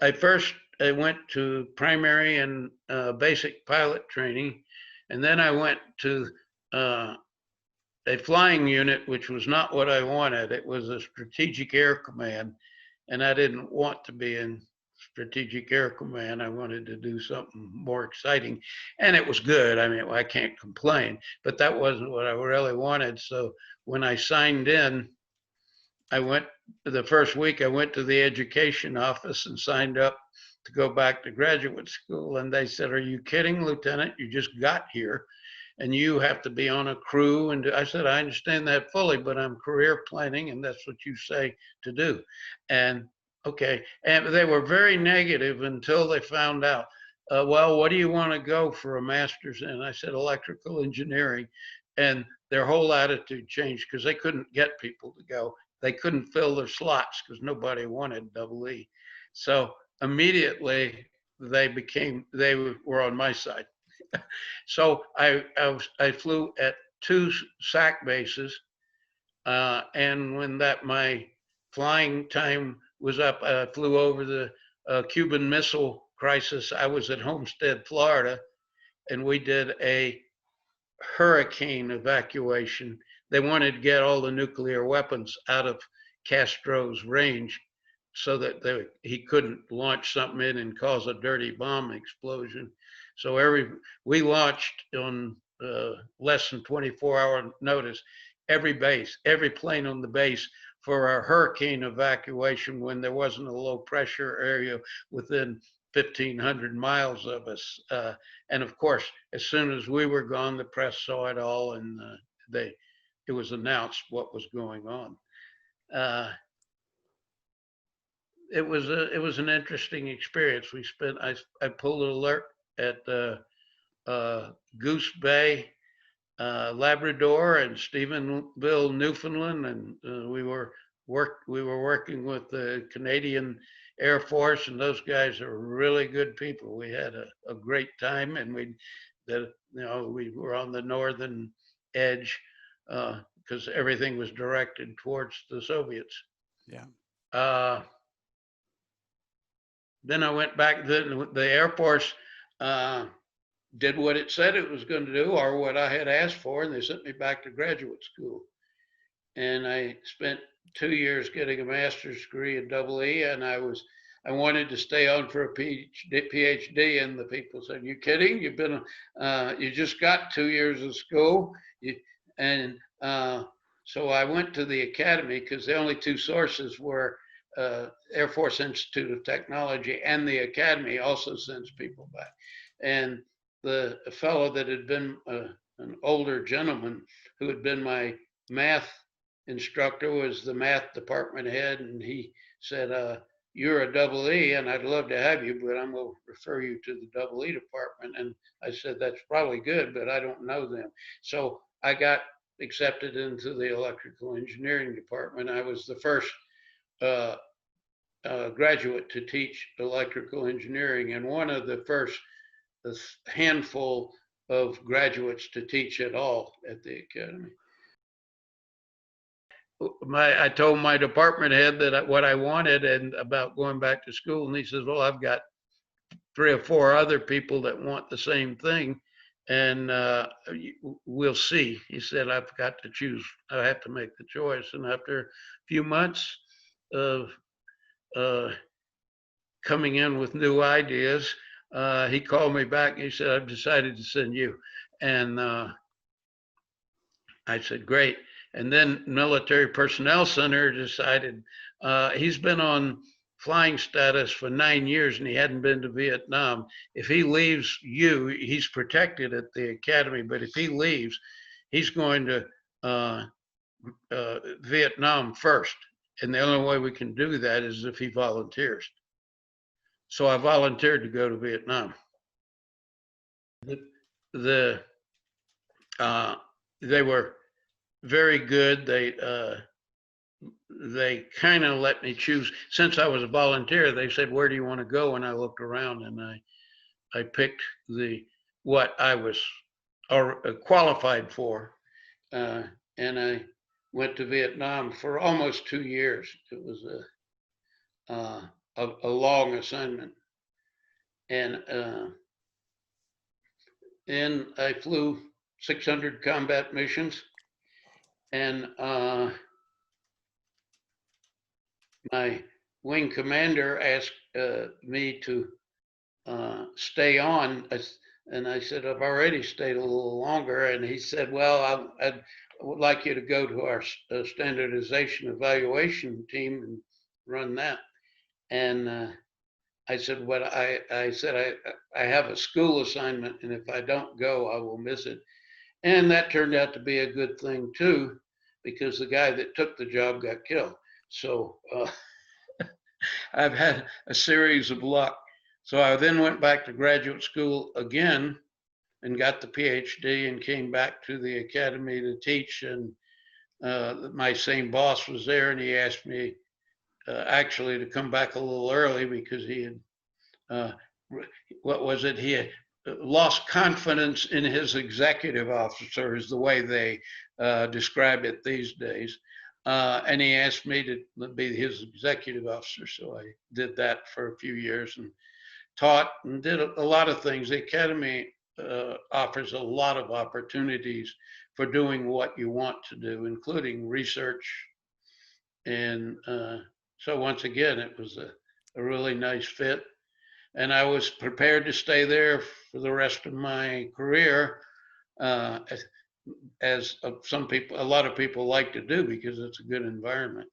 I went to primary and basic pilot training, and then I went to uh, a flying unit, which was not what I wanted. It was a strategic air command, and I didn't want to be in strategic air command. I wanted to do something more exciting, and it was good. I mean, I can't complain, but that wasn't what I really wanted. So when I signed in, I went the first week. I went to the education office and signed up to go back to graduate school, and they said, "Are you kidding, Lieutenant? You just got here and you have to be on a crew." And I said, "I understand that fully, but I'm career planning and that's what you say to do." And okay. And they were very negative until they found out, well, what do you want to go for a master's in? I said, electrical engineering. And their whole attitude changed because they couldn't get people to go. They couldn't fill their slots because nobody wanted double E. So immediately they were on my side. So I flew at two SAC bases, and when that my flying time was up, I flew over the Cuban Missile Crisis. I was at Homestead, Florida, and we did a hurricane evacuation. They wanted to get all the nuclear weapons out of Castro's range so that he couldn't launch something in and cause a dirty bomb explosion. So we launched on less than 24-hour notice every base, every plane on the base for our hurricane evacuation when there wasn't a low pressure area within 1,500 miles of us. And of course, as soon as we were gone, the press saw it all, and it was announced what was going on. It was an interesting experience. I pulled an alert at Goose Bay, Labrador, and Stephenville, Newfoundland, and we were working with the Canadian Air Force, and those guys are really good people. We had a great time, and we were on the northern edge because everything was directed towards the Soviets. Yeah. Then I went back. The Air Force did what it said it was going to do, or what I had asked for, and they sent me back to graduate school. And I spent 2 years getting a master's degree in double E, and I wanted to stay on for a PhD, and the people said, "You kidding? You just got 2 years of school." So I went to the academy because the only two sources were Air Force Institute of Technology, and the academy also sends people back. And the fellow that had been an older gentleman who had been my math instructor was the math department head, and he said, "You're a double E, and I'd love to have you, but I'm going to refer you to the double E department." And I said, "That's probably good, but I don't know them." So I got accepted into the electrical engineering department. I was the first graduate to teach electrical engineering, and one of the first handful of graduates to teach at all at the academy. I told my department head that what I wanted and about going back to school, and he says, "Well, I've got 3 or 4 other people that want the same thing, and we'll see." He said, "I've got to choose. I have to make the choice." And after a few months of coming in with new ideas, he called me back and he said, "I've decided to send you." And I said, "Great." And then Military Personnel Center decided he's been on flying status for 9 years and he hadn't been to Vietnam. If he leaves he's protected at the academy, but if he leaves, he's going to Vietnam first. And the only way we can do that is if he volunteers. So I volunteered to go to Vietnam. They were very good. They kind of let me choose. Since I was a volunteer, they said, "Where do you want to go?" And I looked around and I picked what I was qualified for, and I went to Vietnam for almost 2 years. It was a long assignment. And I flew 600 combat missions. And my wing commander asked me to stay on. And I said, I've already stayed a little longer. And he said, well, I would like you to go to our standardization evaluation team and run that. And I said, I said, I have a school assignment, and if I don't go, I will miss it. And that turned out to be a good thing too, because the guy that took the job got killed. So I've had a series of luck. So I then went back to graduate school again and got the PhD and came back to the academy to teach. And my same boss was there, and he asked me actually to come back a little early because he had, what was it? He had lost confidence in his executive officer, is the way they describe it these days. And he asked me to be his executive officer. So I did that for a few years and taught and did a lot of things. The academy offers a lot of opportunities for doing what you want to do, including research. And so once again, it was a really nice fit. And I was prepared to stay there for the rest of my career, as some people, a lot of people like to do, because it's a good environment.